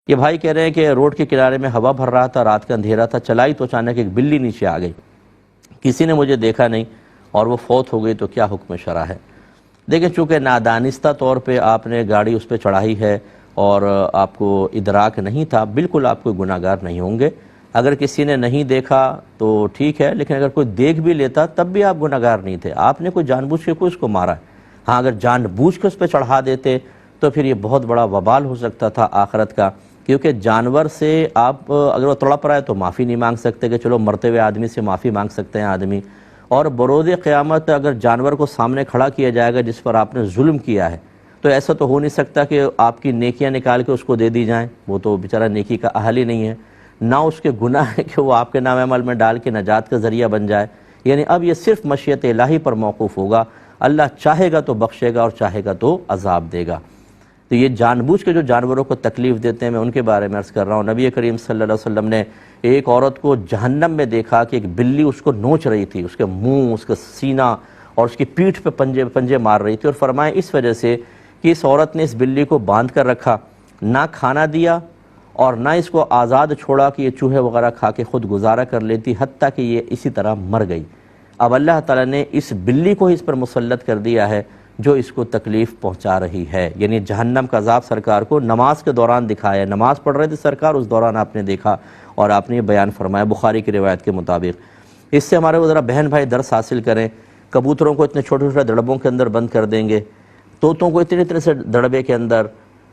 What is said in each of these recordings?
یہ بھائی کہہ رہے ہیں کہ روڈ کے کنارے میں ہوا بھر رہا تھا، رات کا اندھیرا تھا، چلائی تو اچانک ایک بلی نیچے آ گئی، کسی نے مجھے دیکھا نہیں اور وہ فوت ہو گئی، تو کیا حکم شرع ہے؟ دیکھیں، چونکہ نادانستہ طور پہ آپ نے گاڑی اس پہ چڑھائی ہے اور آپ کو ادراک نہیں تھا، بالکل آپ کوئی گناہ گار نہیں ہوں گے۔ اگر کسی نے نہیں دیکھا تو ٹھیک ہے، لیکن اگر کوئی دیکھ بھی لیتا تب بھی آپ گناہ گار نہیں تھے، آپ نے کوئی جان بوجھ کے کوئی اس کو مارا ہے۔ ہاں، اگر جان بوجھ کے اس پہ چڑھا دیتے تو پھر یہ بہت بڑا وبال ہو سکتا تھا آخرت کا، کیونکہ جانور سے آپ اگر وہ تڑپ رہا ہے تو معافی نہیں مانگ سکتے کہ چلو مرتے ہوئے آدمی سے معافی مانگ سکتے ہیں آدمی، اور بروز قیامت اگر جانور کو سامنے کھڑا کیا جائے گا جس پر آپ نے ظلم کیا ہے، تو ایسا تو ہو نہیں سکتا کہ آپ کی نیکیاں نکال کے اس کو دے دی جائیں، وہ تو بیچارہ نیکی کا اہل ہی نہیں ہے، نہ اس کے گناہ ہے کہ وہ آپ کے نام عمل میں ڈال کے نجات کا ذریعہ بن جائے۔ یعنی اب یہ صرف مشیت الہی پر موقوف ہوگا، اللہ چاہے گا تو بخشے گا اور چاہے گا تو عذاب دے گا۔ تو یہ جان بوجھ کے جو جانوروں کو تکلیف دیتے ہیں، میں ان کے بارے میں عرض کر رہا ہوں۔ نبی کریم صلی اللہ علیہ وسلم نے ایک عورت کو جہنم میں دیکھا کہ ایک بلی اس کو نوچ رہی تھی، اس کے منہ، اس کا سینہ اور اس کی پیٹھ پہ پنجے مار رہی تھی، اور فرمایا اس وجہ سے کہ اس عورت نے اس بلی کو باندھ کر رکھا، نہ کھانا دیا اور نہ اس کو آزاد چھوڑا کہ یہ چوہے وغیرہ کھا کے خود گزارا کر لیتی، حتیٰ کہ یہ اسی طرح مر گئی۔ اب اللہ تعالیٰ نے اس بلی کو اس پر مسلط کر دیا ہے جو اس کو تکلیف پہنچا رہی ہے، یعنی جہنم کا عذاب سرکار کو نماز کے دوران دکھایا، نماز پڑھ رہے تھے سرکار، اس دوران آپ نے دیکھا اور آپ نے یہ بیان فرمایا بخاری کی روایت کے مطابق۔ اس سے ہمارے وہ ذرا بہن بھائی درس حاصل کریں، کبوتروں کو اتنے چھوٹے چھوٹے دڑبوں کے اندر بند کر دیں گے، طوطوں کو اتنے سے دڑبے کے اندر،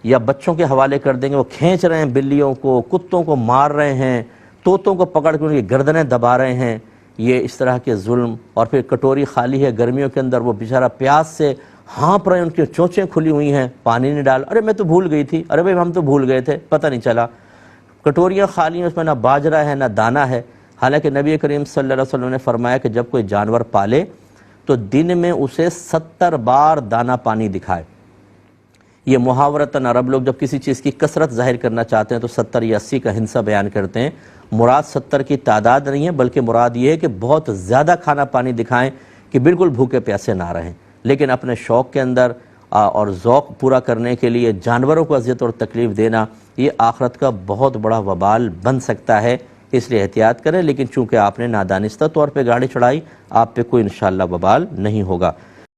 یا بچوں کے حوالے کر دیں گے، وہ کھینچ رہے ہیں بلیوں کو، کتوں کو مار رہے ہیں، طوطوں کو پکڑ کے ان کی گردنیں دبا رہے ہیں، یہ اس طرح کے ظلم۔ اور پھر کٹوری خالی ہے گرمیوں کے اندر، وہ بیچارہ پیاس سے ہانپ رہے ہیں، ان کی چونچیں کھلی ہوئی ہیں، پانی نہیں ڈال، ارے میں تو بھول گئی تھی، ارے بھائی ہم تو بھول گئے تھے، پتہ نہیں چلا۔ کٹوریاں خالی ہیں، اس میں نہ باجرہ ہے نہ دانہ ہے، حالانکہ نبی کریم صلی اللہ علیہ وسلم نے فرمایا کہ جب کوئی جانور پالے تو دن میں اسے 70 بار دانہ پانی دکھائے۔ یہ محاورتاً عرب لوگ جب کسی چیز کی کثرت ظاہر کرنا چاہتے ہیں تو 70 یا 80 کا ہندسہ بیان کرتے ہیں، مراد 70 کی تعداد نہیں ہے، بلکہ مراد یہ ہے کہ بہت زیادہ کھانا پانی دکھائیں کہ بالکل بھوکے پیاسے نہ رہیں، لیکن اپنے شوق کے اندر اور ذوق پورا کرنے کے لیے جانوروں کو اذیت اور تکلیف دینا یہ آخرت کا بہت بڑا وبال بن سکتا ہے، اس لیے احتیاط کریں۔ لیکن چونکہ آپ نے نادانستہ طور پہ گاڑی چڑھائی، آپ پہ کوئی انشاءاللہ وبال نہیں ہوگا۔